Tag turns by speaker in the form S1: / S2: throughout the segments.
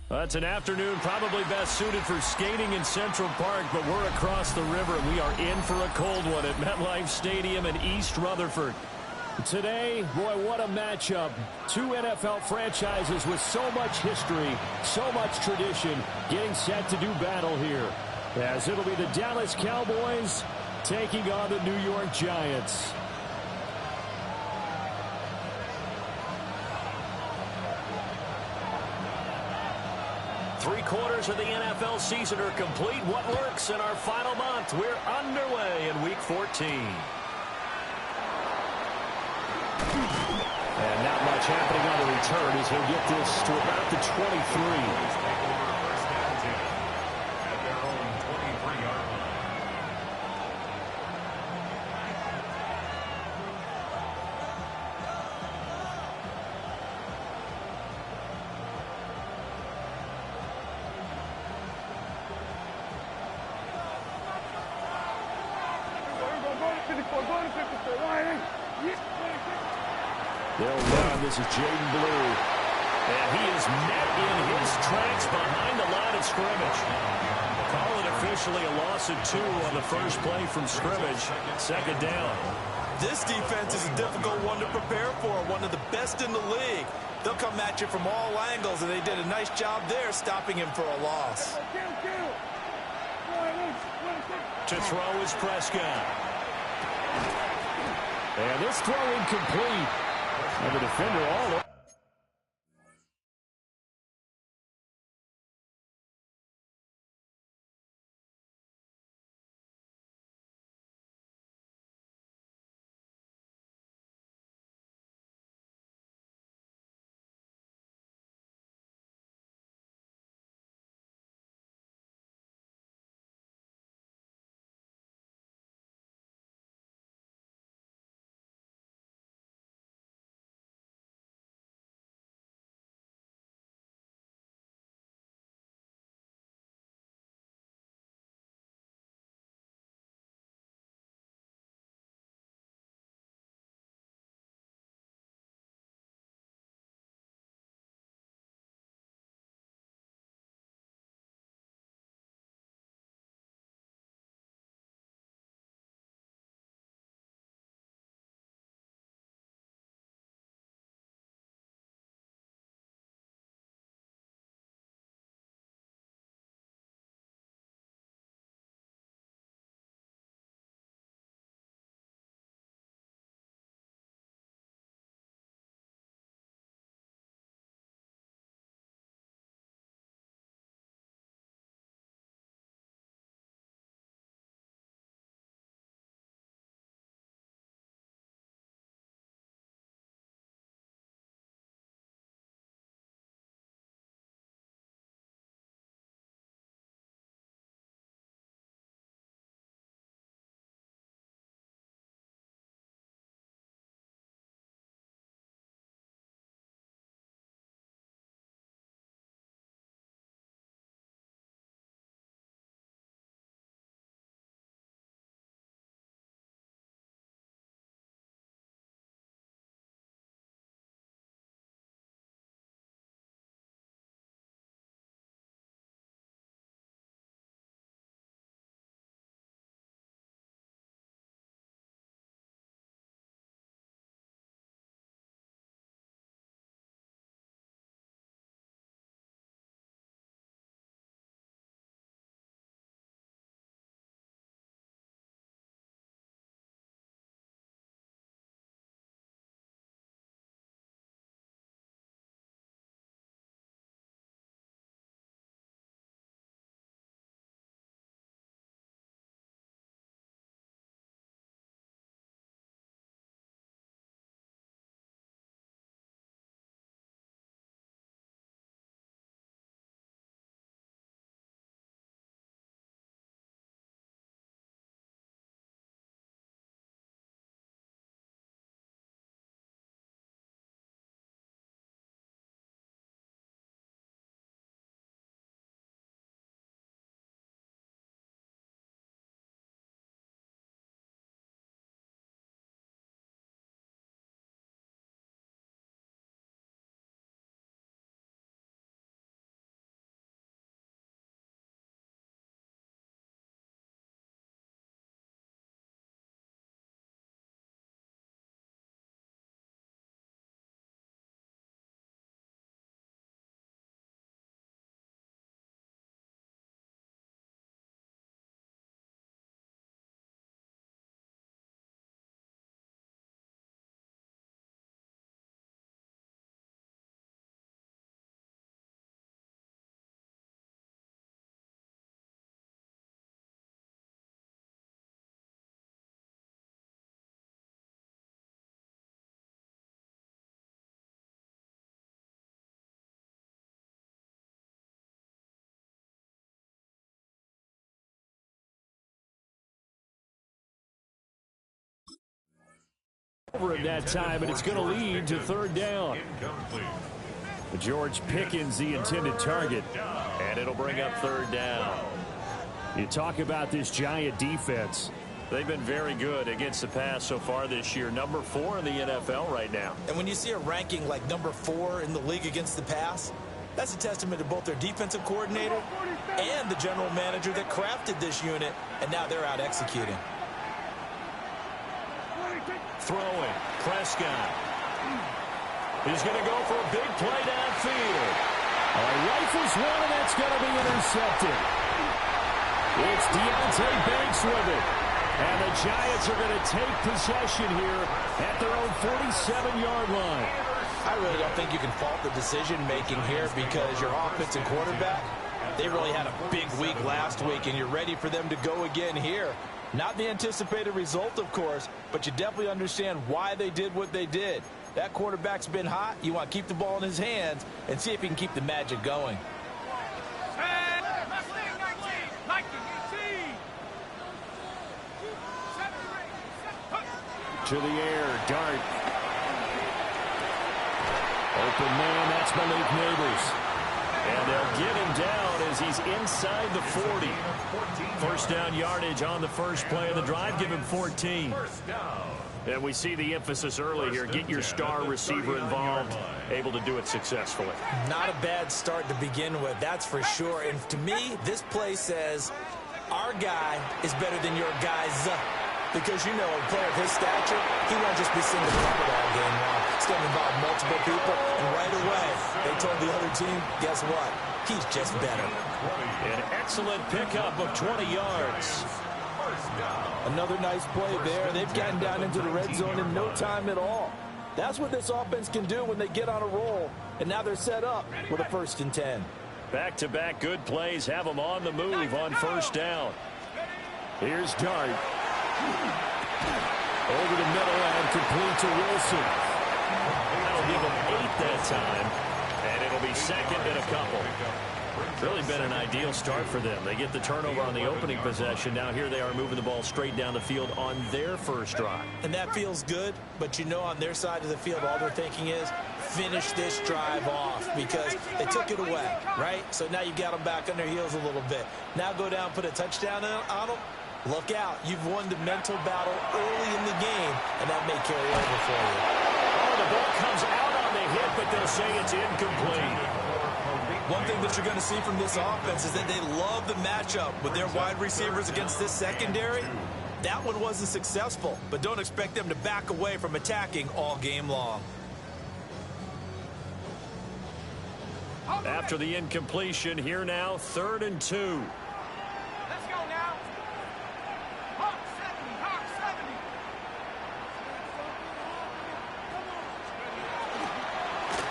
S1: Well, it's an afternoon probably best suited for skating in Central Park, but we're across the river, and we are in for a cold one at MetLife Stadium in East Rutherford. Today, boy, what a matchup. Two NFL franchises with so much history, so much tradition, getting set to do battle here. As it'll be the Dallas Cowboys taking on the New York Giants. Three-quarters of the NFL season are complete. What works in our final month? We're underway in Week 14. And not much happening on the return as he'll get this to about the 23. They'll run. This is Jaden Blue. And he is met in his tracks behind the line of scrimmage. Call it officially a loss of 2 on the first play from scrimmage. Second down.
S2: This defense is a difficult one to prepare for, one of the best in the league. They'll come at you from all angles, and they did a nice job there stopping him for a loss.
S1: To throw is Prescott. And this throw incomplete. And the defender all over. over him that time, and it's going to lead to third down. George Pickens, the intended target, and it'll bring up third down. You talk about this Giant defense. They've been very good against the pass so far this year. Number 4 in the NFL right now.
S2: And when you see a ranking like number 4 in the league against the pass, that's a testament to both their defensive coordinator and the general manager that crafted this unit, and now they're out executing.
S1: Throwing, Prescott. He's going to go for a big play downfield. Rifles one, and that's going to be intercepted. It's Deontay Banks with it. And the Giants are going to take possession here at their own 47-yard line.
S2: I really don't think you can fault the decision-making here because your offensive quarterback, they really had a big week last week, and you're ready for them to go again here. Not the anticipated result, of course, but you definitely understand why they did what they did. That quarterback's been hot. You want to keep the ball in his hands and see if he can keep the magic going.
S1: To the air, Dart. Open man, that's Malik Neighbors. And they'll get him down as he's inside the 40. First down yardage on the first play of the drive. Give him 14. And we see the emphasis early here. Get your star receiver involved. Able to do it successfully.
S2: Not a bad start to begin with, that's for sure. And to me, this play says our guy is better than your guy's. Because, you know, a player of his stature, he won't just be single covered all game long. It's going to involve multiple people, and right away, they told the other team, guess what? He's just better.
S1: An excellent pickup of 20 yards.
S2: Another nice play there. They've gotten down into the red zone in no time at all. That's what this offense can do when they get on a roll, and now they're set up with a 1st and 10.
S1: Back-to-back good plays have them on the move on first down. Here's Dart. Over the middle and complete to Wilson. That'll give them 8 that time, and it'll be second and a couple. Really been an ideal start for them. They get the turnover on the opening possession. Now here they are moving the ball straight down the field on their first drive.
S2: And that feels good, but you know on their side of the field all they're thinking is finish this drive off because they took it away, right? So now you got them back on their heels a little bit. Now go down, put a touchdown on them. Look out. You've won the mental battle early in the game, and that may carry over for you.
S1: Oh, the ball comes out on the hit, but they'll say it's incomplete.
S2: One thing that you're going to see from this offense is that they love the matchup with their wide receivers against this secondary. That one wasn't successful, but don't expect them to back away from attacking all game long.
S1: After the incompletion, here now, 3rd and 2.
S3: Let's go now. Hawk 70, Hawk 70.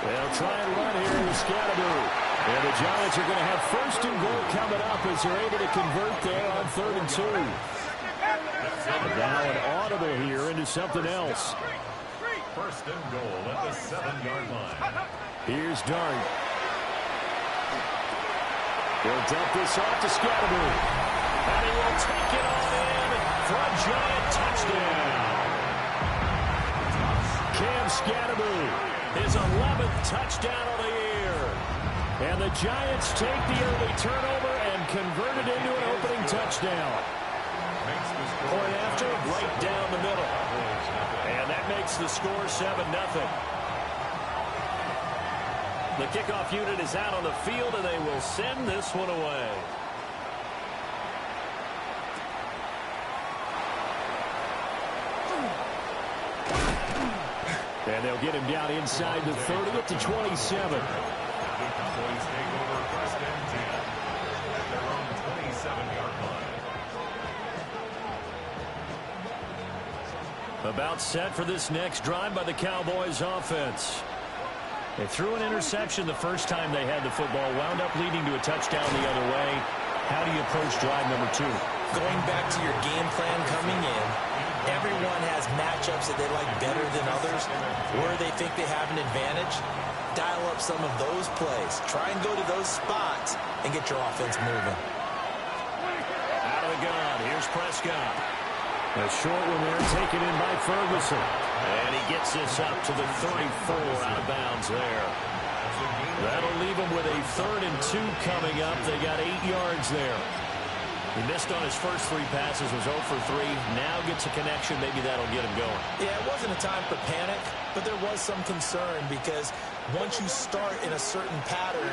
S1: They'll try and run here with Scatterby. And the Giants are going to have 1st and goal coming up as they're able to convert there on 3rd and 2. And now an audible here into something else.
S4: 1st and goal at the 7-yard line.
S1: Here's Dart. He'll dump this off to Scatterby. And he will take it on in for a Giant touchdown. Cam Scatterby, his 11th touchdown of the year. And the Giants take the early turnover and convert it into an opening touchdown. Point after, right down the middle. And that makes the score 7-0. The kickoff unit is out on the field, and they will send this one away. And they'll get him down inside the 30 at the 27. About set for this next drive by the Cowboys offense. They threw an interception the first time they had the football, wound up leading to a touchdown the other way. How do you approach drive number 2?
S2: Going back to your game plan coming in, everyone has matchups that they like better than others, where they think they have an advantage. Dial up some of those plays. Try and go to those spots and get your offense moving.
S1: Out of the gun, here's Prescott. A short one there taken in by Ferguson. And he gets this up to the 34 out of bounds there. That'll leave him with a 3rd and 2 coming up. They got 8 yards there. He missed on his first 3 passes, was 0 for 3. Now gets a connection. Maybe that'll get him going.
S2: Yeah, it wasn't a time for panic, but there was some concern because once you start in a certain pattern,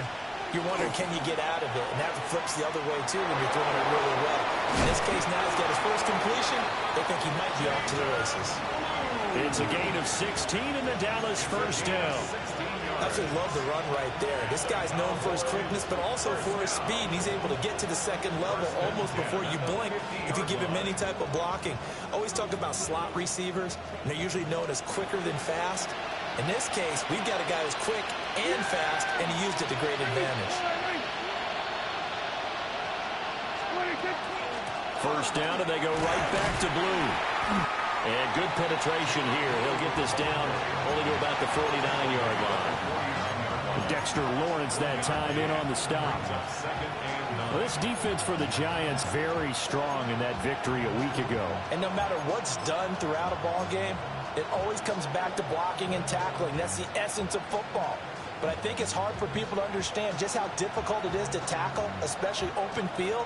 S2: you're wondering, can you get out of it? And that flips the other way, too, when you're throwing it really well. In this case, now he's got his first completion. They think he might be off to the races.
S1: It's a gain of 16 in the Dallas first down.
S2: I absolutely love the run right there. This guy's known for his quickness, but also for his speed. He's able to get to the second level almost before you blink if you give him any type of blocking. Always talk about slot receivers, and they're usually known as quicker than fast. In this case, we've got a guy who's quick and fast, and he used it to great advantage.
S1: First down, and they go right back to Blue. And good penetration here. He'll get this down only to about the 49-yard line. Dexter Lawrence that time in on the stop. Well, this defense for the Giants very strong in that victory a week ago.
S2: And no matter what's done throughout a ball game, it always comes back to blocking and tackling. That's the essence of football. But I think it's hard for people to understand just how difficult it is to tackle, especially open field.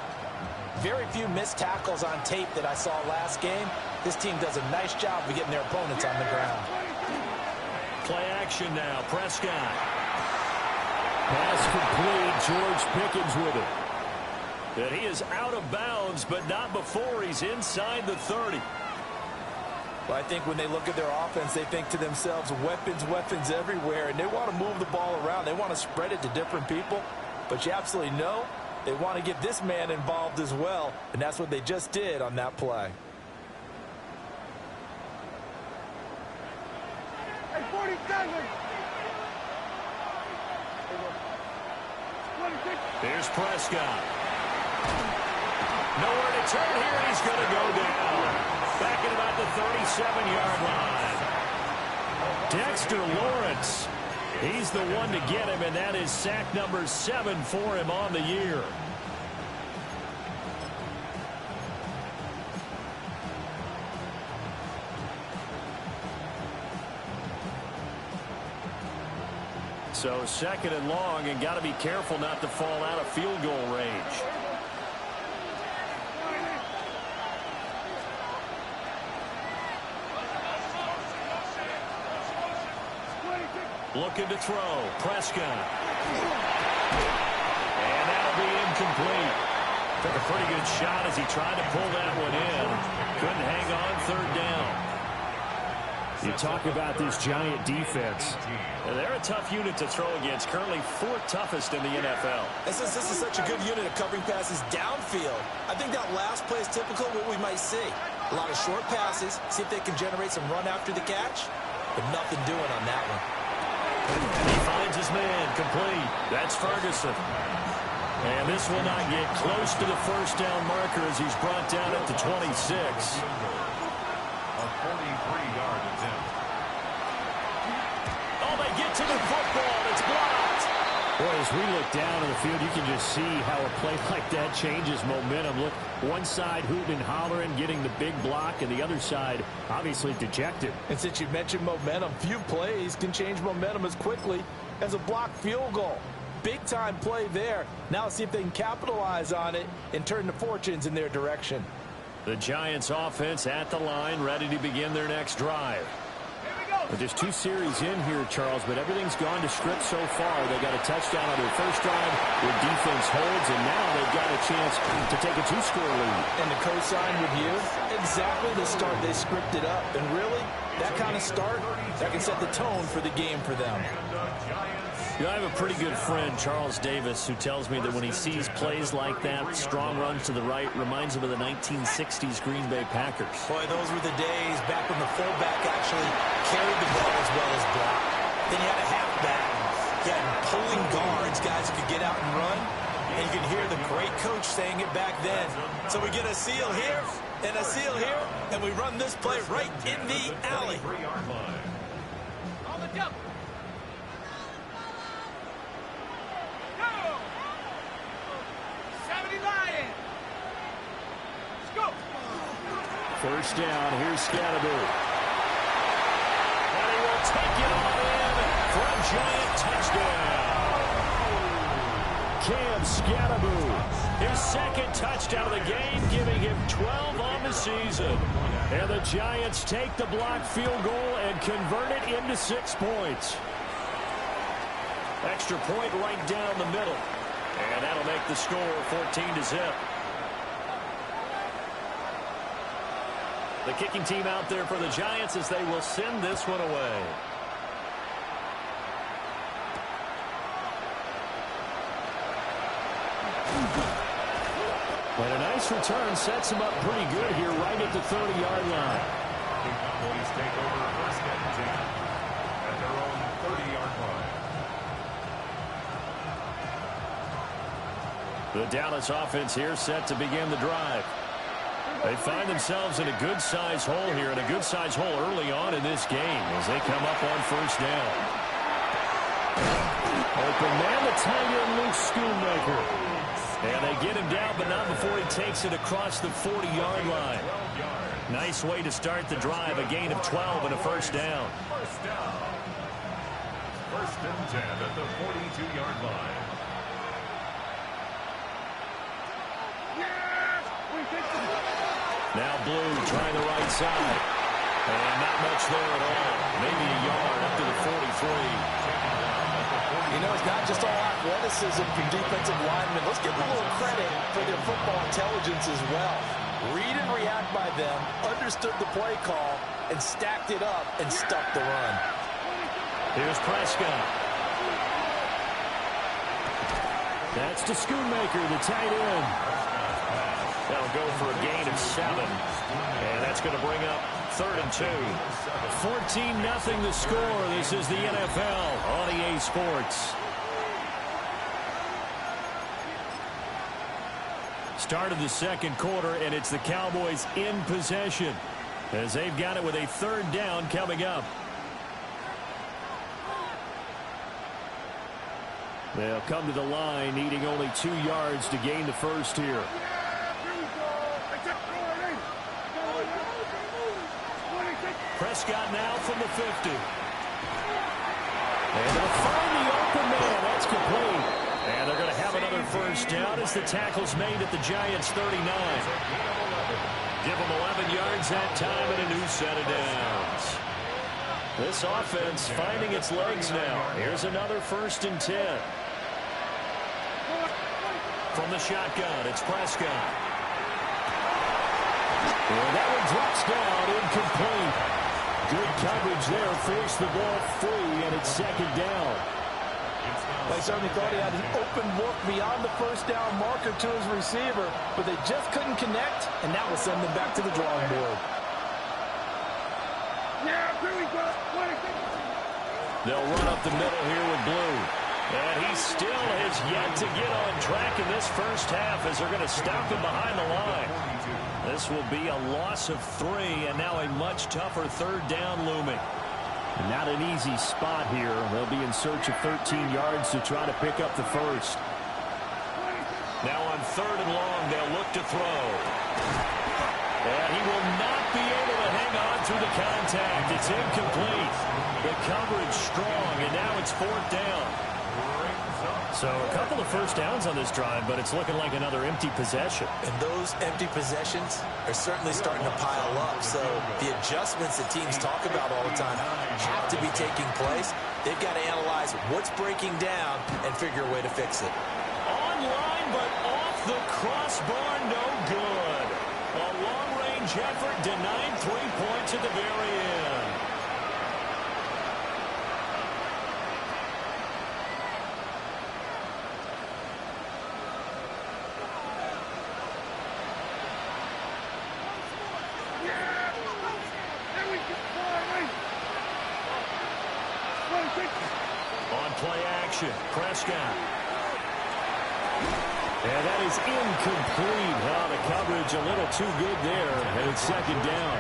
S2: Very few missed tackles on tape that I saw last game. This team does a nice job of getting their opponents on the ground.
S1: Play action now. Prescott. Pass complete. George Pickens with it. And he is out of bounds, but not before he's inside the 30.
S2: Well, I think when they look at their offense, they think to themselves, weapons, weapons everywhere, and they want to move the ball around. They want to spread it to different people, but you absolutely know they want to get this man involved as well, and that's what they just did on that play.
S3: Hey, 47.
S1: Here's Prescott. Nowhere to turn here. He's going to go down. Back at about the 37-yard line. Dexter Lawrence. He's the one to get him, and that is sack number 7 for him on the year. So 2nd and long, and got to be careful not to fall out of field goal range. Looking to throw. Prescott. And that'll be incomplete. Took a pretty good shot as he tried to pull that one in. Couldn't hang on 3rd down. You talk about this Giant defense. They're a tough unit to throw against. Currently 4th toughest in the NFL.
S2: This is such a good unit of covering passes downfield. I think that last play is typical of what we might see. A lot of short passes. See if they can generate some run after the catch. But nothing doing on that one.
S1: He finds his man complete. That's Ferguson. And this will not get close to the first down marker as he's brought down at the 26.
S4: A 43-yard attempt.
S1: Oh, they get to the football. It's blocked. Boy, as we look down in the field, you can just see how a play like that changes momentum. Look, one side hooting and hollering, getting the big block, and the other side obviously dejected.
S2: And since you mentioned momentum, few plays can change momentum as quickly as a blocked field goal. Big-time play there. Now let's see if they can capitalize on it and turn the fortunes in their direction.
S1: The Giants offense at the line, ready to begin their next drive. Well, just 2 series in here, Charles, but everything's gone to script so far. They got a touchdown on their first drive. Their defense holds, and now they've got a chance to take a 2-score lead.
S2: And the co-sign with you, exactly the start they scripted up. And really, that kind of start, that can set the tone for the game for them.
S1: You know, I have a pretty good friend, Charles Davis, who tells me that when he sees plays like that, strong runs to the right, reminds him of the 1960s Green Bay Packers.
S2: Boy, those were the days back when the fullback actually carried the ball as well as blocked. Then you had a halfback. You had pulling guards, guys who could get out and run. And you could hear the great coach saying it back then. So we get a seal here and a seal here, and we run this play right in the alley.
S3: On the jump. 70 Lions. Let's go.
S1: First down, here's Scatterby. take it all in for a Giant touchdown. Cam Scatteroo, his second touchdown of the game, giving him 12 on the season. And the Giants take the blocked field goal and convert it into 6 points. Extra point right down the middle. And that'll make the score 14-0. The kicking team out there for the Giants as they will send this one away. And a nice return sets him up pretty good here right at the 30-yard line.
S4: The Cowboys take over first and 10 at their own 30-yard line.
S1: The Dallas offense here set to begin the drive. They find themselves in a good-sized hole here, and a good-sized hole early on in this game as they come up on first down. Open man, the tight end, Luke Schoonmaker. And they get him down, but not before he takes it across the 40-yard line. Nice way to start the drive, a gain of 12 and a first down.
S4: First down. First and 10 at the 42-yard line.
S1: Now Blue trying the right side. And not much there at all. Maybe a yard up to the 43.
S2: You know, it's not just all athleticism from defensive linemen. Let's give them a little credit for their football intelligence as well. Read and react by them, understood the play call, and stacked it up and stuck the run.
S1: Here's Prescott. That's to Schoonmaker, the tight end. That'll go for a gain of 7. And that's going to bring up 3rd and 2. 14-0 the score. This is the NFL on EA Sports. Start of the second quarter, and it's the Cowboys in possession as they've got it with a 3rd down coming up. They'll come to the line, needing only 2 yards to gain the first here. Prescott now from the 50. And they'll find the open man. That's complete. And they're going to have another first down as the tackle's made at the Giants' 39. Give them 11 yards that time and a new set of downs. This offense finding its legs now. Here's another 1st and 10. From the shotgun, it's Prescott. And that one drops down, incomplete. Good coverage there, forced the ball free, and it's 2nd down.
S2: They certainly thought he had an open look beyond the first down marker to his receiver, but they just couldn't connect, and that will send them back to the drawing board.
S1: They'll run up the middle here with Blue. And he still has yet to get on track in this first half as they're going to stop him behind the line. This will be a loss of 3, and now a much tougher 3rd down looming. Not an easy spot here. They'll be in search of 13 yards to try to pick up the first. Now on 3rd and long, they'll look to throw. And he will not be able to hang on through the contact. It's incomplete. The coverage strong, and now it's 4th down. So a couple of first downs on this drive, but it's looking like another empty possession.
S2: And those empty possessions are certainly starting to pile up. So the adjustments that teams talk about all the time have to be taking place. They've got to analyze what's breaking down and figure a way to fix it.
S1: Online, but off the crossbar, no good. A long-range effort denied 3 points at the very end. On play action, Prescott. And that is incomplete. The coverage a little too good there, and it's 2nd down.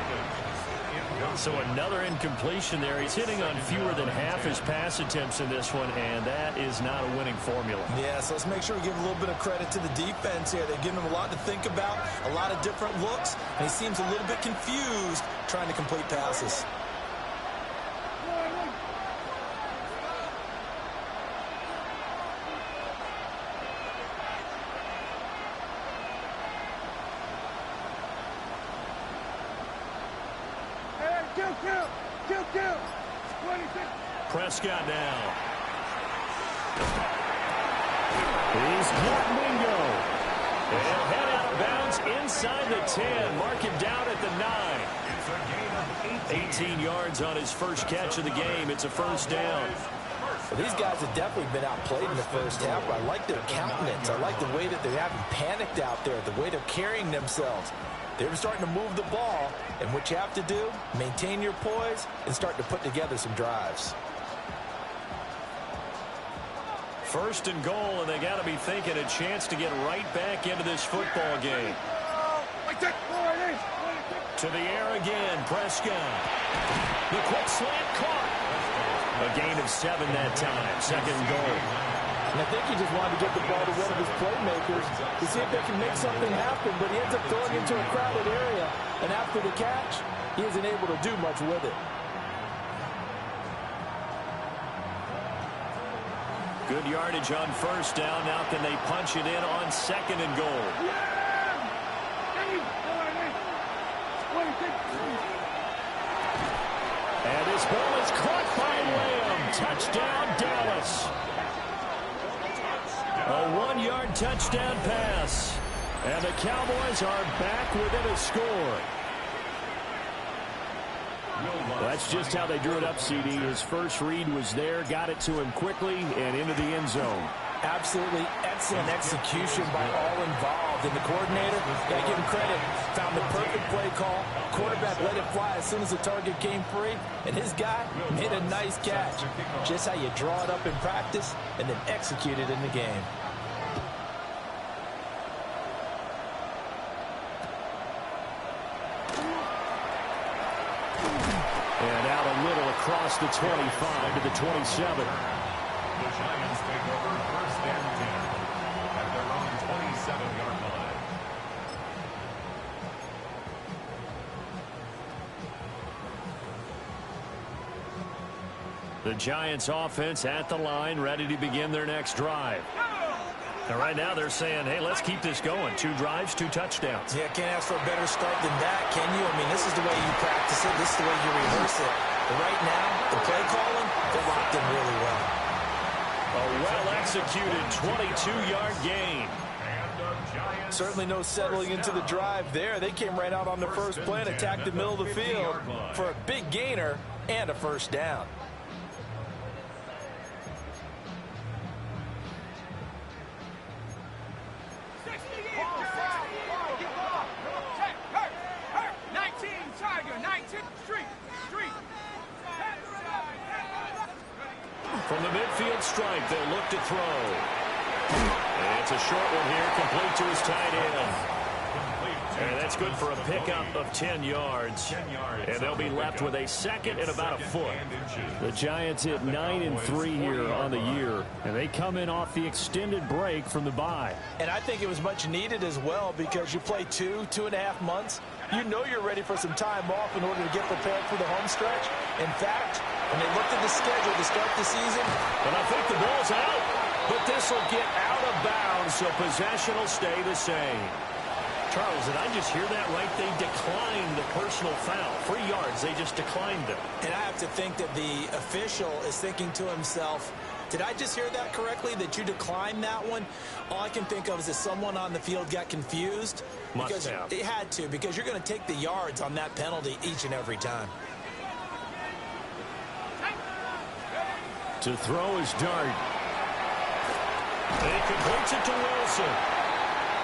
S1: So another incompletion there. He's hitting on fewer than half his pass attempts in this one, and that is not a winning formula.
S2: Yeah, so let's make sure we give a little bit of credit to the defense here. They're giving him a lot to think about, a lot of different looks, and he seems a little bit confused trying to complete passes.
S3: Kill. 26.
S1: Prescott now. He's got Mingo. They'll head out of bounds inside the 10. Mark him down at the 9. 18 yards on his first catch of the game. It's a first down.
S2: Well, these guys have definitely been outplayed in the first half, but I like their countenance. I like the way that they haven't panicked out there, the way they're carrying themselves. They're starting to move the ball, and what you have to do, maintain your poise and start to put together some drives.
S1: First and goal, and they got to be thinking a chance to get right back into this football game. To the air again, Prescott. The quick slant caught. A gain of 7 that time. Second and goal.
S2: And I think he just wanted to get the ball to one of his playmakers to see if they can make something happen, but he ends up throwing into a crowded area, and after the catch, he isn't able to do much with it.
S1: Good yardage on first down. Now can they punch it in on second and goal? And this ball is caught by Lamb. Touchdown, Dallas. A 1-yard touchdown pass. And the Cowboys are back within a score. That's just how they drew it up, CD. His first read was there, got it to him quickly, and into the end zone.
S2: Absolutely excellent execution by all involved. And the coordinator, got to give him credit, found the perfect play call. Quarterback let it fly as soon as the target came free, and his guy made a nice catch. Just how you draw it up in practice and then execute it in the game.
S1: And out a little across the 25 to the 27.
S4: The Giants take over first and 10 at their own 27-yard line.
S1: The Giants offense at the line, ready to begin their next drive. And right now they're saying, hey, let's keep this going. 2 drives, 2 touchdowns.
S2: Yeah, can't ask for a better start than that, can you? I mean, this is the way you practice it. This is the way you rehearse it. But right now, the play calling, they're locked in really well.
S1: A well-executed 22-yard gain.
S2: Certainly no settling into the drive there. They came right out on the first play and attacked the middle of the field for a big gainer and a first down.
S1: From the midfield stripe, they'll look to throw. And it's a short one here, complete to his tight end. And that's good for a pickup of 10 yards. And they'll be left with a second and about a foot. The Giants hit 9-3 here on the year. And they come in off the extended break from the bye.
S2: And I think it was much needed as well because you play 2.5 months. You know you're ready for some time off in order to get prepared for the home stretch. In fact, when they looked at the schedule to start the season.
S1: And I think the ball's out. But this will get out of bounds, so possession will stay the same. Charles, did I just hear that right? They declined the personal foul. 3 yards, they just declined them.
S2: And I have to think that the official is thinking to himself, did I just hear that correctly, that you declined that one? All I can think of is that someone on the field got confused.
S1: Must have.
S2: They had to, because you're going to take the yards on that penalty each and every time.
S1: To throw his dart. And he completes it to Wilson.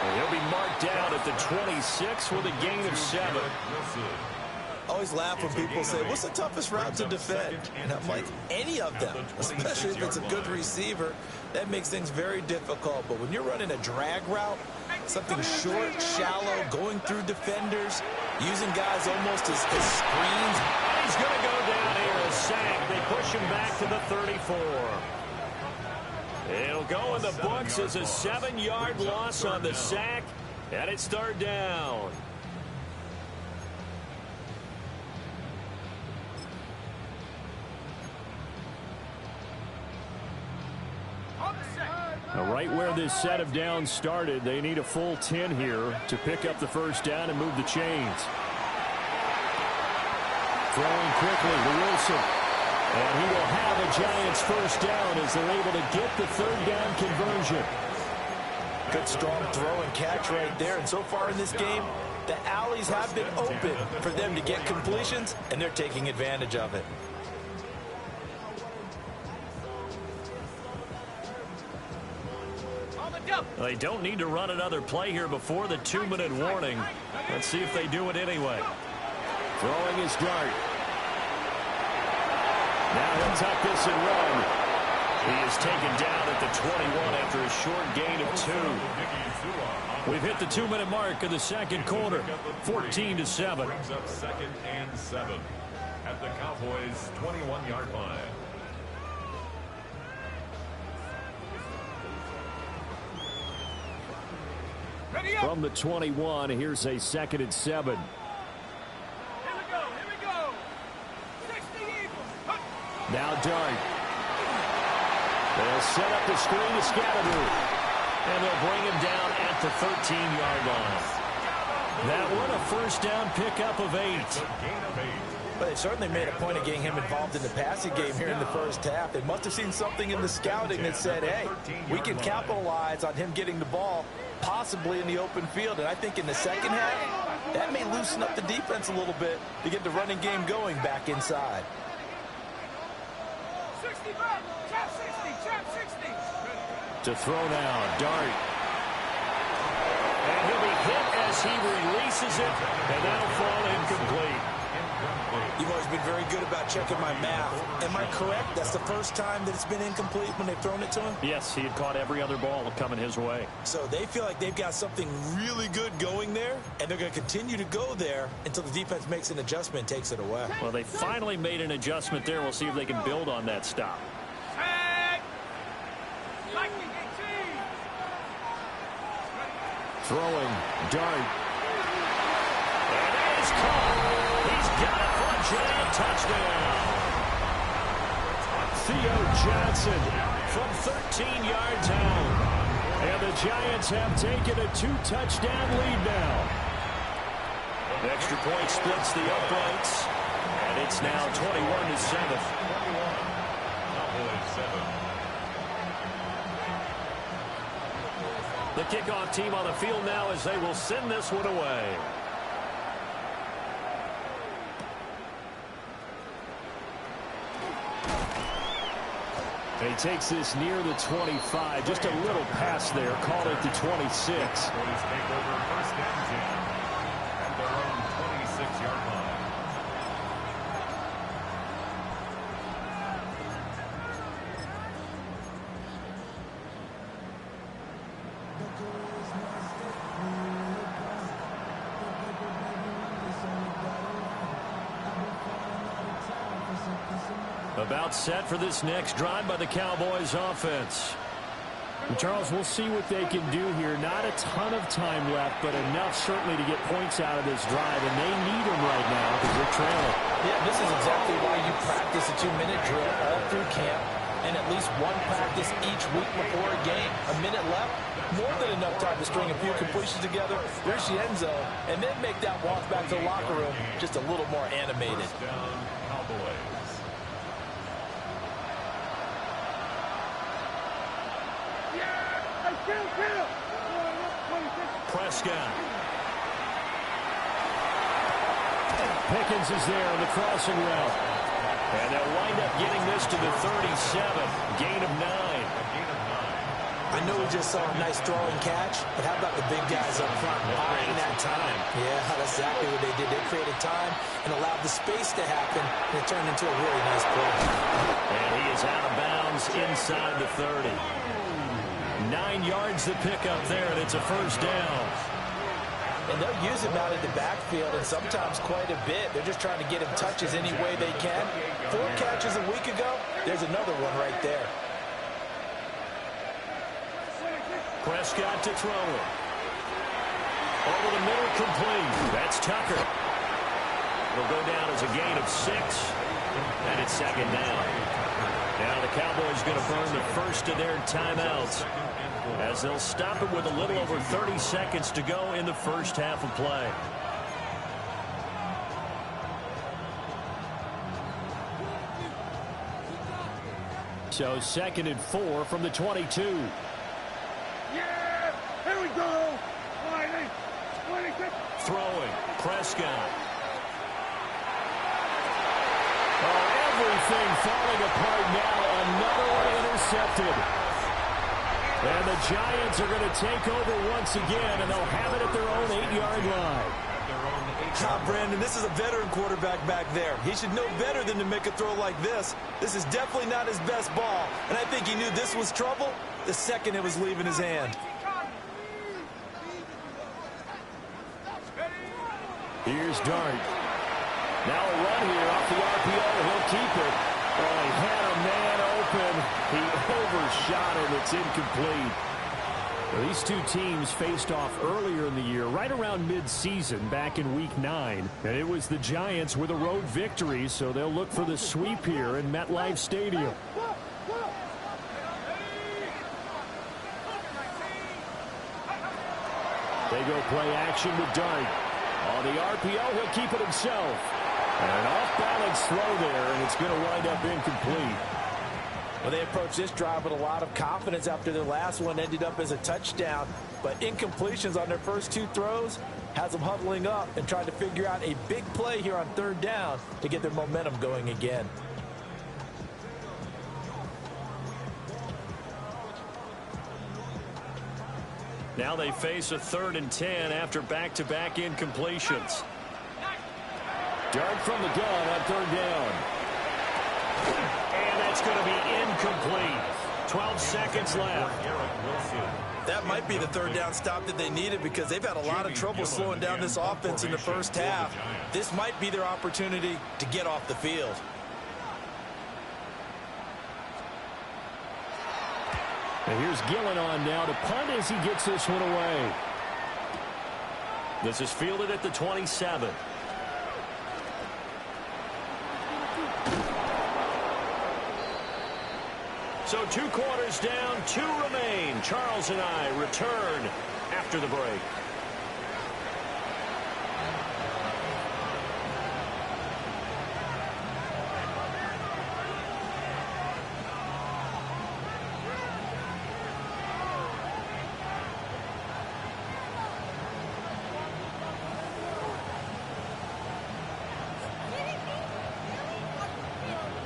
S1: And he'll be marked down at the 26 with a gain of 7.
S2: I always laugh when people say, what's the toughest route to defend? And I'm like, any of them, especially if it's a good receiver. That makes things very difficult. But when you're running a drag route, something short, shallow, going through defenders, using guys almost as screens.
S1: He's going to go down here, a sack. They push him back to the 34. It'll go in the books as a 7-yard loss on the sack, and it's 3rd down. Now, right where this set of downs started, they need a full 10 here to pick up the first down and move the chains. Throwing quickly to Wilson. And he will have a Giants first down as they're able to get the third down conversion.
S2: Good strong throw and catch right there. And so far in this game, the alleys have been open for them to get completions, and they're taking advantage of it.
S1: They don't need to run another play here before the 2-minute warning. Let's see if they do it anyway. Throwing his dart. Now he'll tuck this and run. He is taken down at the 21 after a short gain of 2. We've hit the 2-minute mark of the second quarter. 14-7.
S4: Brings up 2nd and 7 at the Cowboys' 21-yard line.
S1: From the 21, here's a 2nd and 7.
S3: Here we go. 60 Eagles.
S1: Now Dart. They'll set up the screen to Scatterboo. And they'll bring him down at the 13-yard line. That one a first down pickup of 8.
S2: But they certainly made a point of getting him involved in the passing game here in the first half. They must have seen something in the scouting that said, hey, we can capitalize on him getting the ball, possibly in the open field. And I think in the second half, that may loosen up the defense a little bit to get the running game going back inside.
S3: 60 back. Trap 60.
S1: To throw now, Dart. And he'll be hit as he releases it, and that'll fall incomplete.
S2: You've always been very good about checking my math. Am I correct? That's the first time that it's been incomplete when they've thrown it to him?
S1: Yes, he had caught every other ball coming his way.
S2: So they feel like they've got something really good going there, and they're going to continue to go there until the defense makes an adjustment and takes it away.
S1: Well, they finally made an adjustment there. We'll see if they can build on that stop.
S3: Tag. Lightning 18.
S1: Throwing, Dart. And it is caught. He's got it for a Giant touchdown. Theo Johnson from 13 yards out. And the Giants have taken a 2-touchdown lead now. The extra point splits the uprights. And it's now 21-7.
S4: Cowboys 7.
S1: The kickoff team on the field now as they will send this one away. He takes this near the 25. Just a little pass there. Called it the 26.
S4: Boys take over 1st and 10 at their own 26-yard line.
S1: About set for this next drive by the Cowboys offense. And Charles, we'll see what they can do here. Not a ton of time left, but enough certainly to get points out of this drive, and they need them right now because they're trailing.
S2: Yeah, this is exactly why you practice a 2-minute drill all through camp and at least one practice each week before a game. A minute left, more than enough time to string a few completions together. There's the end zone, and then make that walk back to the locker room just a little more animated.
S4: First down, Cowboys.
S3: Kill.
S1: Prescott. Pickens is there on the crossing route. And they'll wind up getting this to the 37. Gain of 9.
S2: I know we just saw a nice throw and catch, but how about the big guys up front buying that time? Yeah, that's exactly what they did. They created time and allowed the space to happen, and it turned into a really nice play.
S1: And he is out of bounds inside the 30. 9 yards to pick up there, and it's a first down.
S2: And they'll use him out of the backfield, and sometimes quite a bit. They're just trying to get him touches any way they can. 4 catches a week ago, there's another one right there.
S1: Prescott to throw it. Over the middle, complete. That's Tucker. It'll go down as a gain of 6, and it's second down. Now the Cowboys going to burn the first of their timeouts as they'll stop it with a little over 30 seconds to go in the first half of play. So 2nd and 4 from the 22.
S3: Yeah! Here we go! 20.
S1: Throwing. Prescott. Oh, everything falling apart now. Another one intercepted. And the Giants are going to take over once again, and they'll have it at their own 8-yard line.
S2: Brandon, this is a veteran quarterback back there. He should know better than to make a throw like this. This is definitely not his best ball, and I think he knew this was trouble the second it was leaving his hand.
S1: Here's Dart. Now a run here off the RPO. He'll keep it. Oh, he had a man open. He overshot him. It's incomplete. Well, these two teams faced off earlier in the year, right around mid-season, back in Week 9. And it was the Giants with a road victory, so they'll look for the sweep here in MetLife Stadium. They go play action with Dart. On the RPO, he'll keep it himself. And an off-balance throw there, and it's going to wind up incomplete.
S2: Well, they approached this drive with a lot of confidence after their last one ended up as a touchdown. But incompletions on their first two throws has them huddling up and trying to figure out a big play here on 3rd down to get their momentum going again.
S1: Now they face a 3rd and 10 after back-to-back incompletions. Dart from the gun on 3rd down. And that's going to be incomplete. 12 seconds left.
S2: That might be the 3rd down stop that they needed because they've had a lot of trouble slowing down this offense in the first half. This might be their opportunity to get off the field.
S1: And here's Gillen on now to punt as he gets this one away. This is fielded at the 27. So 2 quarters down, 2 remain. Charles and I return after the break.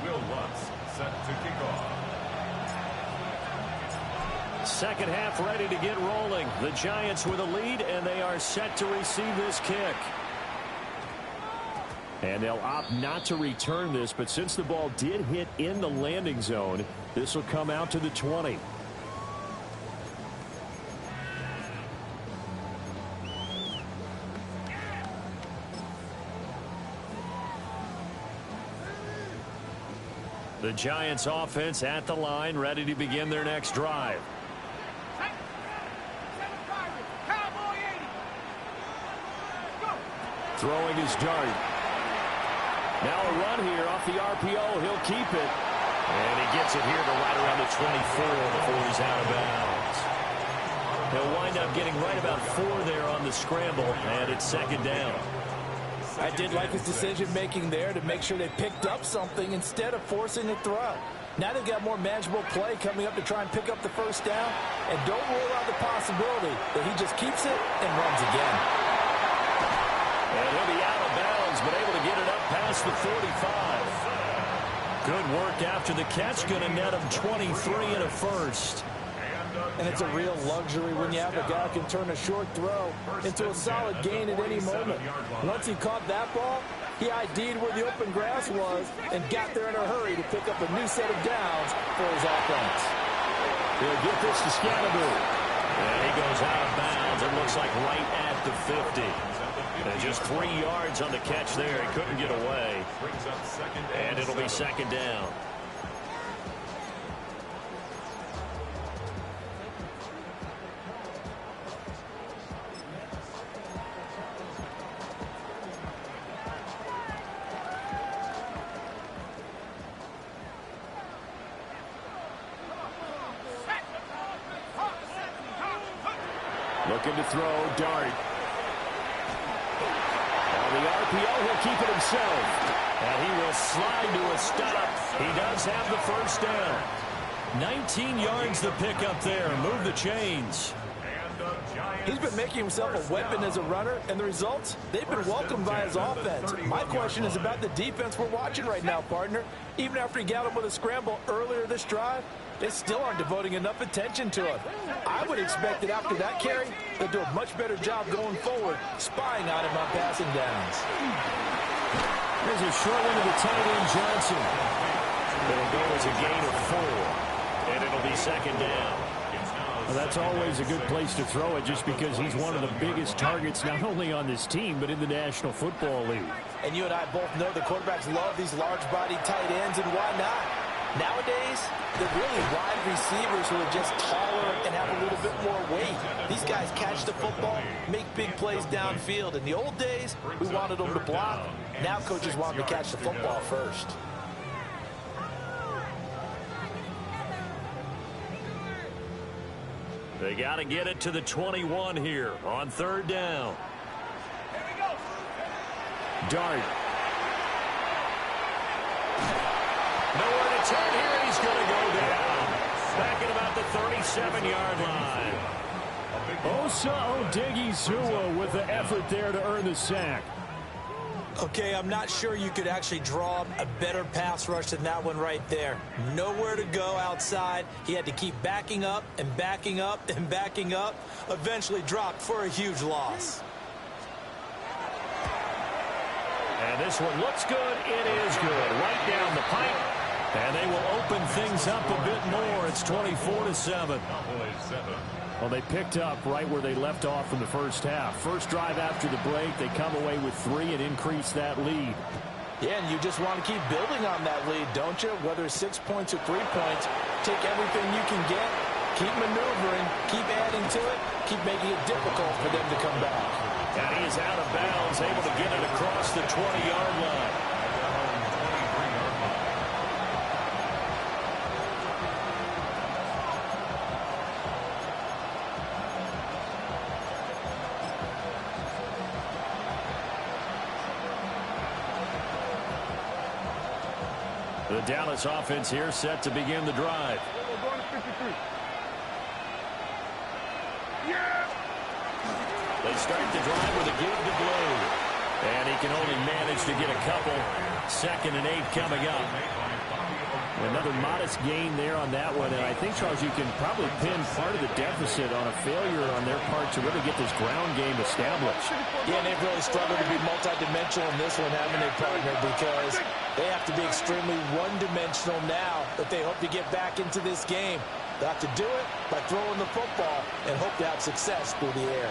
S4: Will Lutz set to kick off.
S1: Second half ready to get rolling. The Giants with a lead, and they are set to receive this kick. And they'll opt not to return this, but since the ball did hit in the landing zone, this will come out to the 20. The Giants offense at the line, ready to begin their next drive. Throwing his Dart. Now a run here off the RPO. He'll keep it. And he gets it here to right around the 24 before he's out of bounds. He'll wind up getting right about 4 there on the scramble, and it's 2nd down.
S2: I did like his decision-making there to make sure they picked up something instead of forcing a throw. Now they've got more manageable play coming up to try and pick up the 1st down. And don't rule out the possibility that he just keeps it and runs again.
S1: And he'll be out of bounds, but able to get it up past the 45. Good work after the catch. Going to net him 23 and a first.
S2: And it's a real luxury when you have a guy who can turn a short throw into a solid gain at any moment. Once he caught that ball, he ID'd where the open grass was and got there in a hurry to pick up a new set of downs for his offense.
S1: He'll get this to Scannaboo. And he goes out of bounds. It looks like right at the 50. And just 3 yards on the catch there. He couldn't get away. And it'll be 2nd down. Looking to throw, Dart. On the RPO, he'll keep it himself. And he will slide to a stop. He does have the 1st down. 19 yards to pick up there. Move the chains.
S2: He's been making himself a weapon as a runner, and the results, they've been welcomed by his offense. My question is about the defense we're watching right now, partner. Even after he got him with a scramble earlier this drive, they still aren't devoting enough attention to him. I would expect that after that carry, they'll do a much better job going forward, spying on him on passing downs.
S1: There's a short one to the tight end, Johnson. It'll go as a gain of 4, and it'll be second down. Well, that's always a good place to throw it just because he's one of the biggest targets not only on this team but in the National Football League.
S2: And you and I both know the quarterbacks love these large-bodied tight ends, and why not? Nowadays, they're really wide receivers who are just taller and have a little bit more weight. These guys catch the football, make big plays downfield. In the old days, we wanted them to block. Now coaches want them to catch the football first.
S1: They got to get it to the 21 here on third down. Dart. Nowhere to turn here. He's going to go down. Back at about the 37-yard line. Osa Odighizuwa with the effort there to earn the sack.
S2: Okay, I'm not sure you could actually draw a better pass rush than that one right there. Nowhere to go outside. He had to keep backing up and backing up and backing up. Eventually dropped for a huge loss.
S1: And this one looks good. It is good. Right down the pipe. And they will open things up a bit more. It's 24-7. Well, they picked up right where they left off in the first half. First drive after the break, they come away with 3 and increase that lead.
S2: Yeah, and you just want to keep building on that lead, don't you? Whether it's 6 points or 3 points, take everything you can get, keep maneuvering, keep adding to it, keep making it difficult for them to come back.
S1: And he is out of bounds, able to get it across the 20-yard line. The Dallas offense here set to begin the drive. They start the drive with a give to Blue. And he can only manage to get a couple. 2nd and 8 coming up. Another modest gain there on that one. And I think, Charles, you can probably pin part of the deficit on a failure on their part to really get this ground game established.
S2: Yeah, and they've really struggled to be multidimensional in this one, haven't they, partner? Because they have to be extremely one-dimensional now if they hope to get back into this game. They have to do it by throwing the football and hope to have success through the air.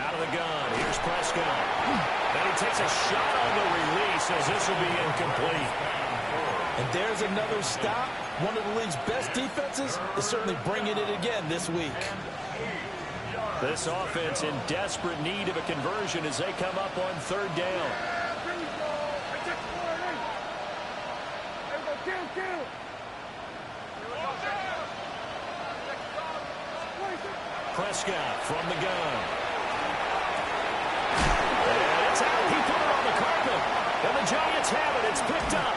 S1: Out of the gun. Here's Prescott. And he takes a shot on the release as this will be incomplete.
S2: And there's another stop. One of the league's best defenses is certainly bringing it again this week.
S1: This offense in desperate need of a conversion as they come up on third down. Prescott from the gun. And it's out. He put it on the carpet. And the Giants have it. It's picked up.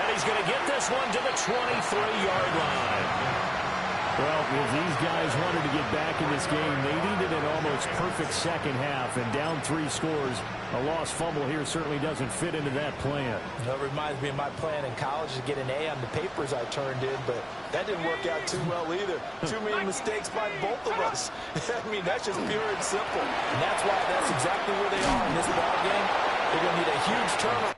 S1: And he's going to get this one to the 23-yard line. Well, if these guys wanted to get back in this game, they needed an almost perfect second half. And down 3 scores, a lost fumble here certainly doesn't fit into that plan.
S2: It reminds me of my plan in college to get an A on the papers I turned in, but that didn't work out too well either. Too many mistakes by both of us. I mean, that's just pure and simple. And that's why that's exactly where they are in this ballgame. They're going to need a huge turnover.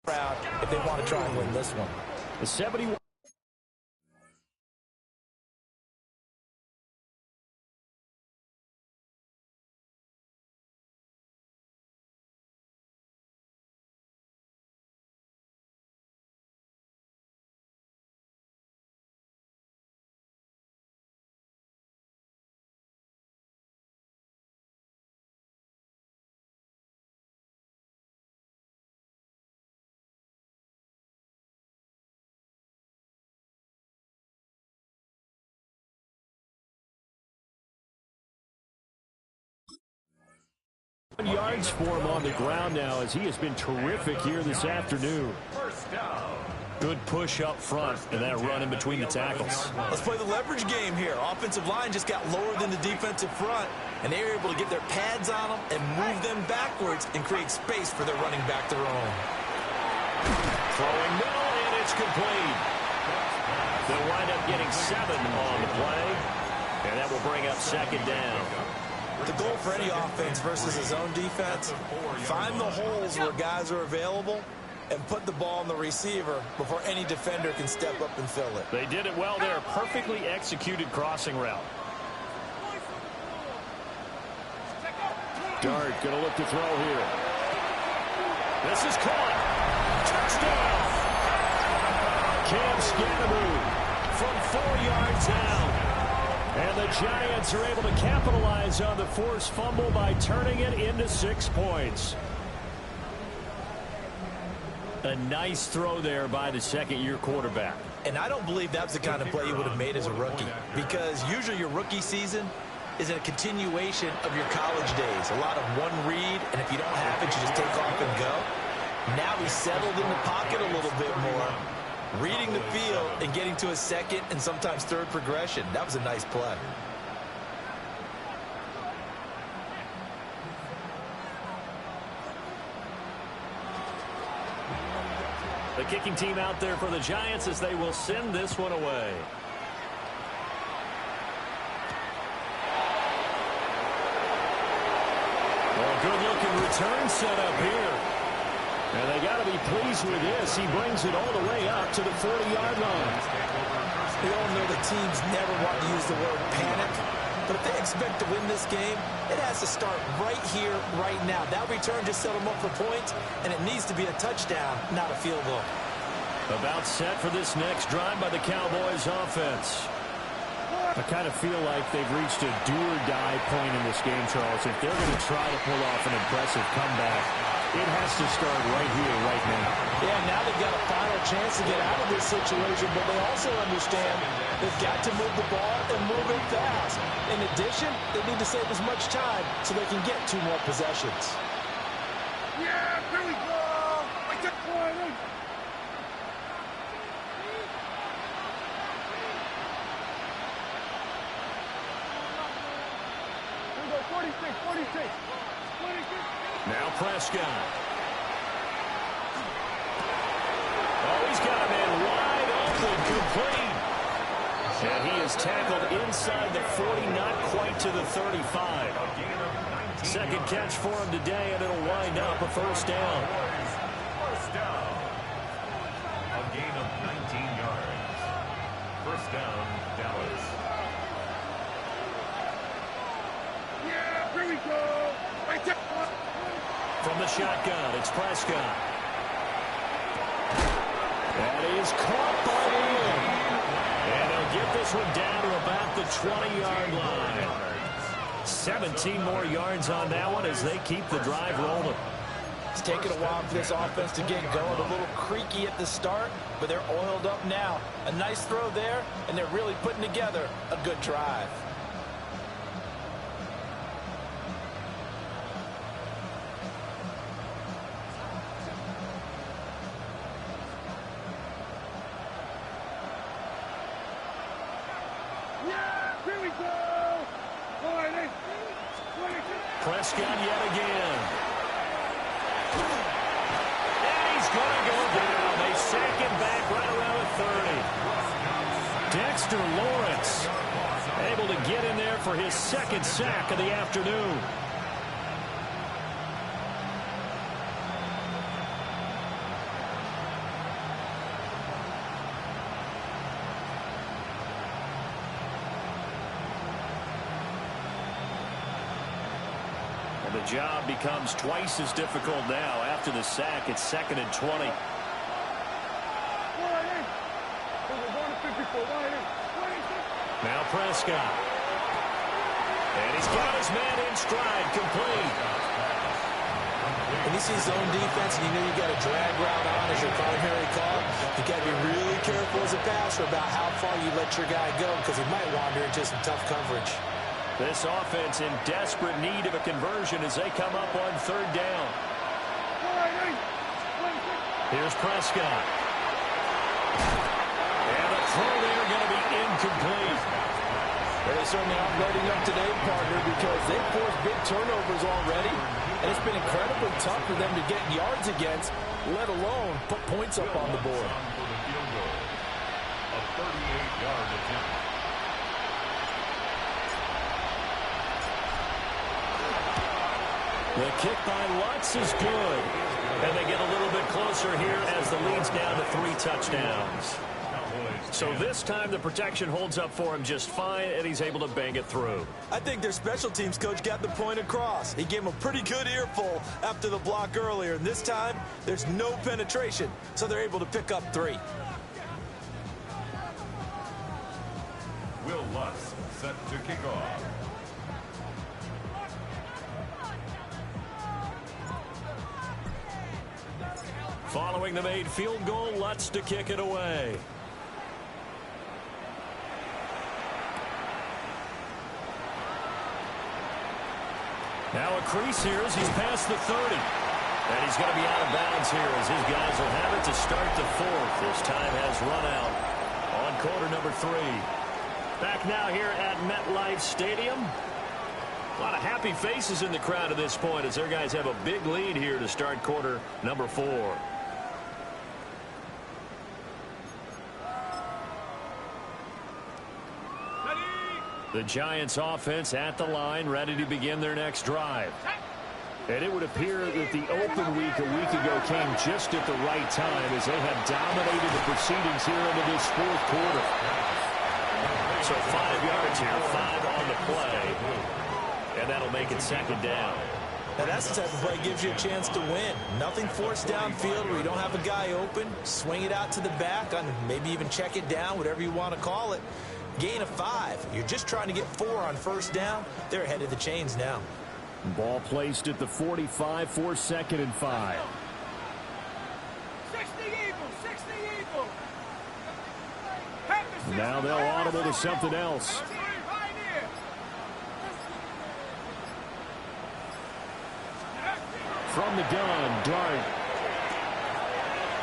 S2: crowd if they want to try and win this one.
S1: The 71. Yards for him on the ground now as he has been terrific here this afternoon. Good push up front and that run in between the tackles.
S2: Let's play the leverage game here. Offensive line just got lower than the defensive front, and they were able to get their pads on them and move them backwards and create space for their running back to roam.
S1: Throwing middle, and it's complete. They'll wind up getting 7 on the play, and that will bring up second down.
S2: The goal for any offense versus his own defense, find the holes where guys are available and put the ball on the receiver before any defender can step up and fill it.
S1: They did it well there. Perfectly executed crossing route. Dart going to look to throw here. This is caught. Touchdown. Cam Scanaboo from 4 yards out. And the Giants are able to capitalize on the forced fumble by turning it into 6 points. A nice throw there by the second-year quarterback.
S2: And I don't believe that's the kind of play you would have made as a rookie, because usually your rookie season is a continuation of your college days. A lot of one read, and if you don't have it, you just take off and go. Now he's settled in the pocket a little bit more, reading the field and getting to a second and sometimes third progression. That was a nice play.
S1: The kicking team out there for the Giants as they will send this one away. Well, good-looking return set up here. And they got to be pleased with this. He brings it all the way up to the 40-yard line.
S2: We all know the teams never want to use the word panic, but if they expect to win this game, it has to start right here, right now. That return just set them up for points, and it needs to be a touchdown, not a field goal.
S1: About set for this next drive by the Cowboys offense. I kind of feel like they've reached a do-or-die point in this game, Charles. If they're going to try to pull off an impressive comeback, it has to start right here, right now.
S2: Yeah, now they've got a final chance to get out of this situation, but they also understand they've got to move the ball and move it fast. In addition, they need to save as much time so they can get 2 more possessions.
S3: Yeah, here we go. I took one. 46.
S1: Now Prescott. Oh, he's got a man wide open, complete. And he is tackled inside the 40, not quite to the 35. Second catch for him today, and it'll wind up a first down.
S4: First down. A gain of 19 yards. First down, Dallas.
S3: Yeah, here we go. I took one.
S1: From the shotgun, it's Prescott. That is caught by Ian. And they'll get this one down to about the 20-yard line. 17 more yards on that one as they keep the drive rolling.
S2: It's taken a while for this offense to get going. A little creaky at the start, but they're oiled up now. A nice throw there, and they're really putting together a good drive.
S3: Yeah, here we go. 22.
S1: Prescott yet again. And he's going to go down. They sack him back right around the 30. Dexter Lawrence able to get in there for his second sack of the afternoon. And the job becomes twice as difficult now. After the sack, it's 2nd and 20. Now Prescott. And he's got his man in stride, complete.
S2: When you see zone defense and you know you got a drag route on as your primary call, you got to be really careful as a passer about how far you let your guy go because he might wander into some tough coverage.
S1: This offense in desperate need of a conversion as they come up on 3rd down. Here's Prescott. And a throw there going to be incomplete.
S2: They certainly aren't letting up today, partner, because they've forced big turnovers already, and it's been incredibly tough for them to get yards against, let alone put points up on the board.
S4: A 38-yard attempt.
S1: The kick by Lutz is good. And they get a little bit closer here as the lead's down to 3 touchdowns. So this time the protection holds up for him just fine, and he's able to bang it through.
S2: I think their special teams coach got the point across. He gave him a pretty good earful after the block earlier, and this time there's no penetration, so they're able to pick up 3.
S4: Will Lutz set to kick off.
S1: Following the made field goal, Lutz to kick it away. Now a crease here as he's past the 30. And he's going to be out of bounds here as his guys will have it to start the 4th. This time has run out on quarter number 3. Back now here at MetLife Stadium. A lot of happy faces in the crowd at this point as their guys have a big lead here to start quarter number 4. The Giants offense at the line, ready to begin their next drive. And it would appear that the open week a week ago came just at the right time as they have dominated the proceedings here into this 4th quarter. So 5 yards here, 5 on the play. And that'll make it 2nd down.
S2: Now that's the type of play that gives you a chance to win. Nothing forced downfield where you don't have a guy open. Swing it out to the back, on maybe even check it down, whatever you want to call it. Gain of 5. You're just trying to get 4 on 1st down. They're ahead of the chains now.
S1: Ball placed at the 45 for 2nd and 5.
S3: 60 Eagles.
S1: Now they'll audible to something else. From the gun, Dart.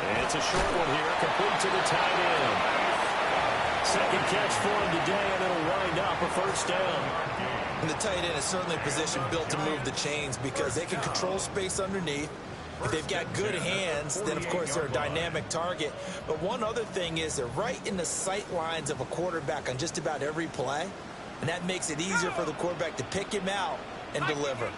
S1: And it's a short one here, complete to the tight end. Second catch for him today, and it'll wind up a 1st down.
S2: And the tight end is certainly a position built to move the chains because they can control space underneath. If they've got good hands, then, of course, they're a dynamic target. But one other thing is they're right in the sight lines of a quarterback on just about every play, and that makes it easier for the quarterback to pick him out and deliver.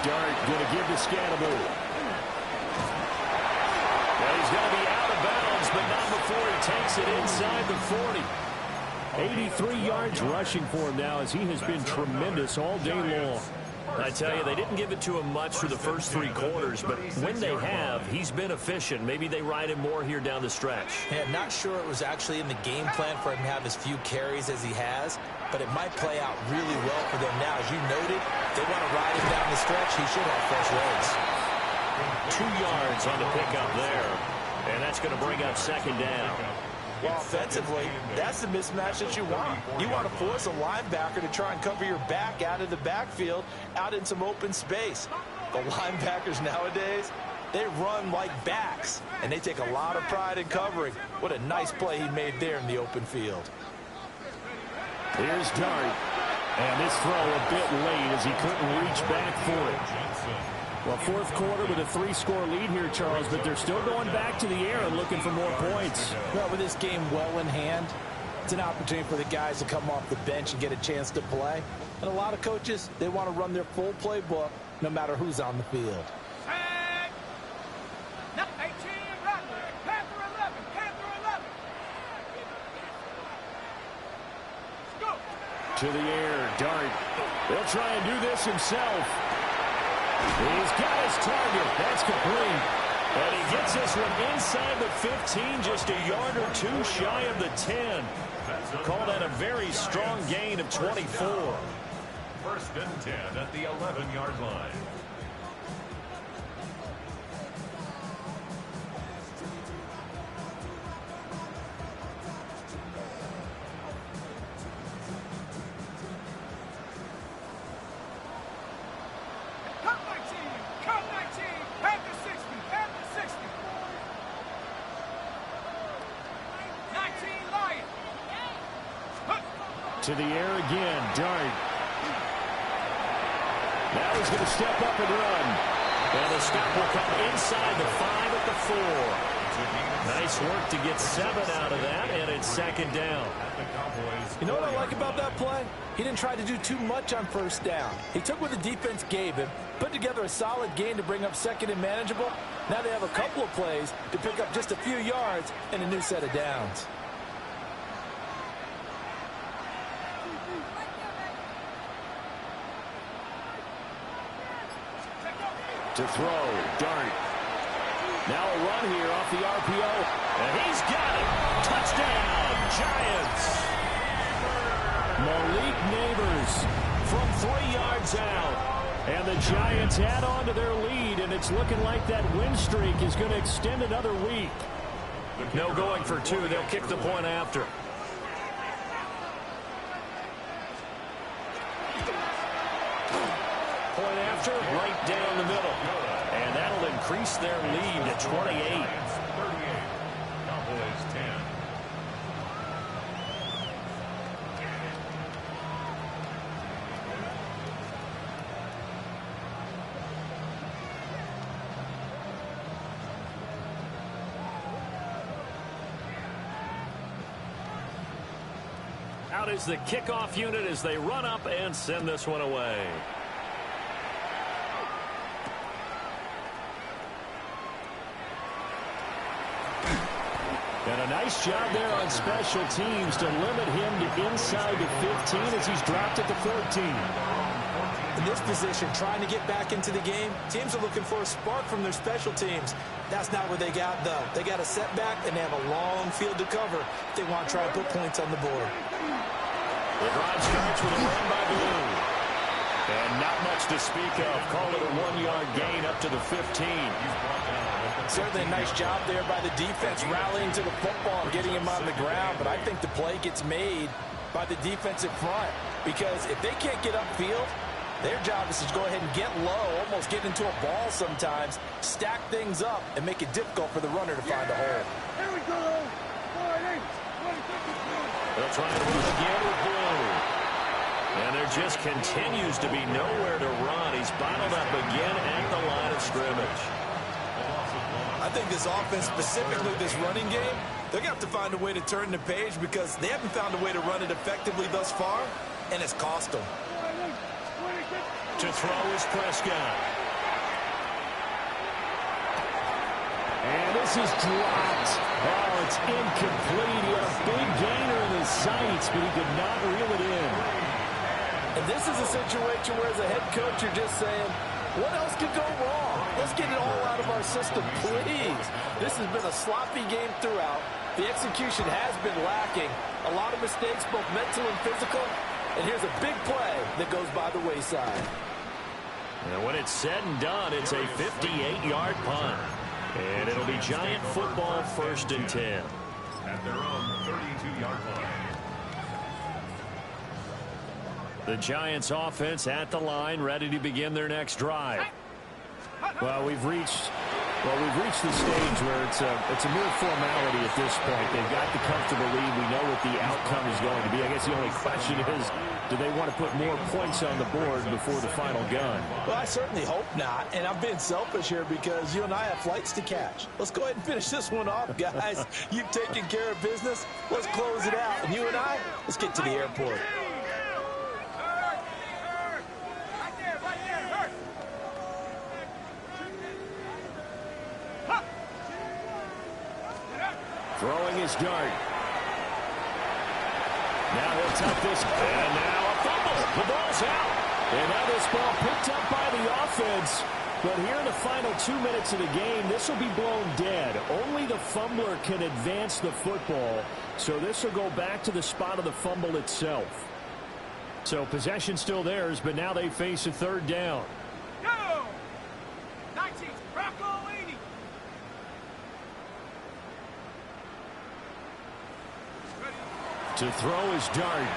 S1: Dart going to give to Scannable. Well, he's going to be out of bounds, but not before he takes it inside the 40. 83 yards rushing for him now as he has been tremendous all day long. I tell you, they didn't give it to him much for the first 3 quarters, but when they have, he's been efficient. Maybe they ride him more here down the stretch.
S2: Yeah, not sure it was actually in the game plan for him to have as few carries as he has, but it might play out really well for them now. As you noted, if they want to ride him down the stretch, he should have fresh legs.
S1: 2 yards on the pickup there, and that's going to bring up 2nd down.
S2: Well, offensively, that's the mismatch that you want. You want to force a linebacker to try and cover your back out of the backfield, out in some open space. The linebackers nowadays, they run like backs, and they take a lot of pride in covering. What a nice play he made there in the open field.
S1: Here's Dart, and this throw a bit late as he couldn't reach back for it. Well, 4th quarter with a 3-score lead here, Charles, but they're still going back to the air and looking for more points.
S5: Well, with this game well in hand, it's an opportunity for the guys to come off the bench and get a chance to play. And a lot of coaches, they want to run their full playbook no matter who's on the field.
S1: To the air, Dart. He'll try and do this himself. He's got his target. That's complete. And he gets this one inside the 15, just a yard or two shy of the 10. Called that a very strong gain of 24.
S4: First and 10 at the 11-yard line.
S1: To the air again, Dart. Now he's going to step up and run. And the stop will come inside the 5 at the 4. Nice work to get 7 out of that, and it's second down.
S5: You know what I like about that play? He didn't try to do too much on first down. He took what the defense gave him, put together a solid gain to bring up second and manageable. Now they have a couple of plays to pick up just a few yards and a new set of downs.
S1: To throw, Dart. Now a run here off the RPO. And he's got it. Touchdown, Giants. Malik Neighbors from 3 yards out. And the Giants add on to their lead, and it's looking like that win streak is going to extend another week. No going for 2. They'll kick the point after. Point after, right down the middle. And that'll increase their lead to 28.
S4: 38. Cowboys 10.
S1: Out is the kickoff unit as they run up and send this one away. And a nice job there on special teams to limit him to inside the 15 as he's dropped at the 14.
S5: In this position, trying to get back into the game, teams are looking for a spark from their special teams. That's not what they got, though. They got a setback, and they have a long field to cover if they want to try and put points on the board.
S1: The drive starts with a run by Blue. And not much to speak of. Call it a 1-yard gain up to the 15.
S5: Certainly a nice job there by the defense rallying to the football and getting him on the ground. But I think the play gets made by the defensive front. Because if they can't get upfield, their job is to go ahead and get low, almost get into a ball sometimes, stack things up, and make it difficult for the runner to find a hole.
S3: Here we go.
S1: They'll try to move again with Blue. And there just continues to be nowhere to run. He's bottled up again at the line of scrimmage.
S5: I think this offense, specifically this running game, they're going to have to find a way to turn the page because they haven't found a way to run it effectively thus far, and it's cost them.
S1: To throw is Prescott. And this is dropped. Oh, it's incomplete. He had a big gainer in his sights, but he could not reel it in.
S5: And this is a situation where, as a head coach, you're just saying, what else could go wrong? Let's get it all out of our system, please. This has been a sloppy game throughout. The execution has been lacking. A lot of mistakes, both mental and physical. And here's a big play that goes by the wayside.
S1: And when it's said and done, it's a 58-yard punt. And it'll be Giant football, 1st and 10.
S4: At their own 32-yard line.
S1: The Giants offense at the line, ready to begin their next drive. Well, we've reached the stage where it's a mere formality at this point. They've got the comfortable lead. We know what the outcome is going to be. I guess the only question is, do they want to put more points on the board before the final gun?
S5: Well, I certainly hope not. And I'm being selfish here because you and I have flights to catch. Let's go ahead and finish this one off, guys. You've taken care of business. Let's close it out. And you and I, let's get to the airport.
S1: Throwing his Dart. Now he'll tuck this, and now a fumble. The ball's out. And now this ball picked up by the offense. But here in the final 2 minutes of the game, this will be blown dead. Only the fumbler can advance the football. So this will go back to the spot of the fumble itself. So possession still theirs, but now they face a third down.
S3: Go! 19, Brocco 80.
S1: To throw is Dart.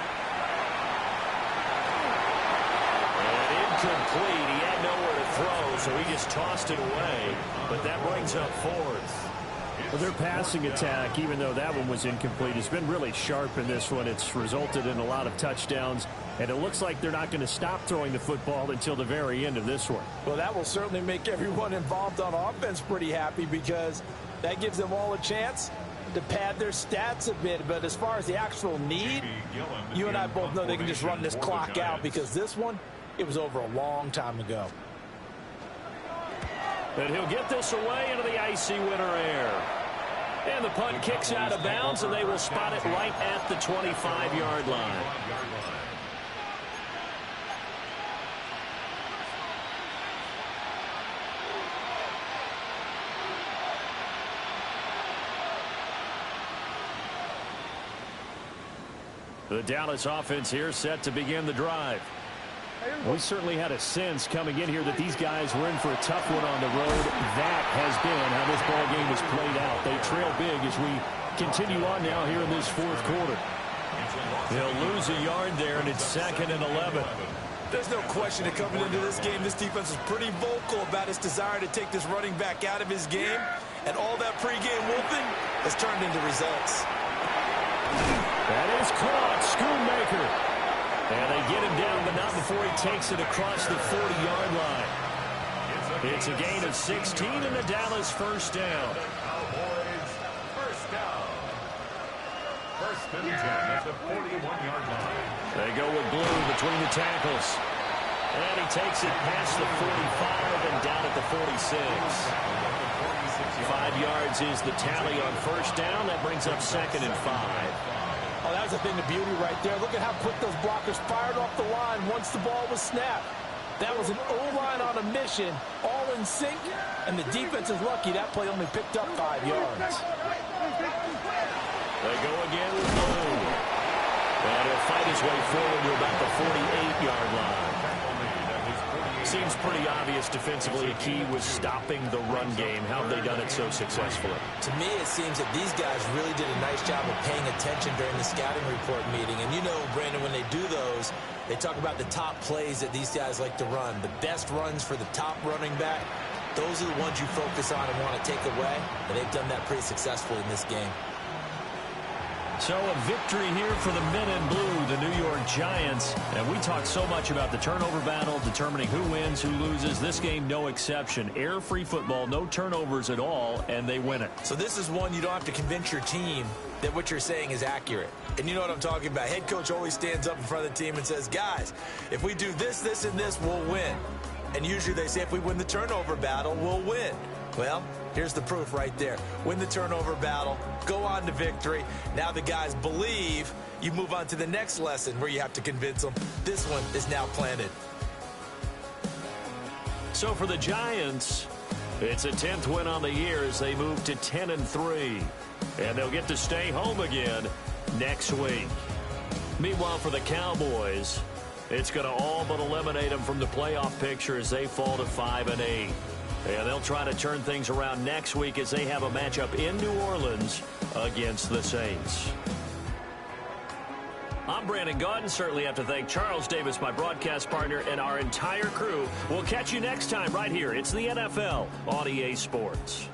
S1: And incomplete. He had nowhere to throw, so he just tossed it away. But that brings up fourth. Well, their passing attack, even though that one was incomplete, has been really sharp in this one. It's resulted in a lot of touchdowns, and it looks like they're not going to stop throwing the football until the very end of this one.
S5: Well, that will certainly make everyone involved on offense pretty happy because that gives them all a chance to pad their stats a bit. But as far as the actual need, you and I both know they can just run this clock out because this one, it was over a long time ago.
S1: And he'll get this away into the icy winter air. And the punt kicks out of bounds, and they will spot it right at the 25-yard line. The Dallas offense here set to begin the drive. We certainly had a sense coming in here that these guys were in for a tough one on the road. That has been how this ball game has played out. They trail big as we continue on now here in this fourth quarter. They'll lose a yard there, and it's 2nd and 11.
S5: There's no question that coming into this game, this defense was pretty vocal about its desire to take this running back out of his game, and all that pregame wolfing has turned into results.
S1: That is caught. Schoonmaker. And they get him down, but not before he takes it across the 40-yard line. It's a gain of 16 and the Dallas first down.
S4: Cowboys first down. First and 10 at the 41-yard line.
S1: They go with Blue between the tackles. And he takes it past the 45 and down at the 46. 5 yards is the tally on first down. That brings up 2nd and 5.
S5: Oh, that was a thing of beauty right there. Look at how quick those blockers fired off the line once the ball was snapped. That was an O-line on a mission, all in sync, and the defense is lucky that play only picked up 5 yards.
S1: They go again with Blue. And he'll fight his way forward to about the 48-yard line. Seems pretty obvious defensively. A key was stopping the run game. How have they done it so successfully?
S5: To me, it seems that these guys really did a nice job of paying attention during the scouting report meeting. And you know, Brandon, when they do those, they talk about the top plays that these guys like to run. The best runs for the top running back. Those are the ones you focus on and want to take away. And they've done that pretty successfully in this game.
S1: So a victory here for the men in blue, the New York Giants. And we talked so much about the turnover battle, determining who wins, who loses. This game, no exception. Error-free football, no turnovers at all, and they win it.
S5: So this is one you don't have to convince your team that what you're saying is accurate. And you know what I'm talking about. Head coach always stands up in front of the team and says, guys, if we do this, this, and this, we'll win. And usually they say if we win the turnover battle, we'll win. Well, here's the proof right there. Win the turnover battle, go on to victory. Now the guys believe. You move on to the next lesson where you have to convince them. This one is now planted.
S1: So for the Giants, it's a 10th win on the year as they move to 10-3. And they'll get to stay home again next week. Meanwhile, for the Cowboys, it's going to all but eliminate them from the playoff picture as they fall to 5-8. And they'll try to turn things around next week as they have a matchup in New Orleans against the Saints. I'm Brandon Gaudin. Certainly have to thank Charles Davis, my broadcast partner, and our entire crew. We'll catch you next time right here. It's the NFL on EA Sports.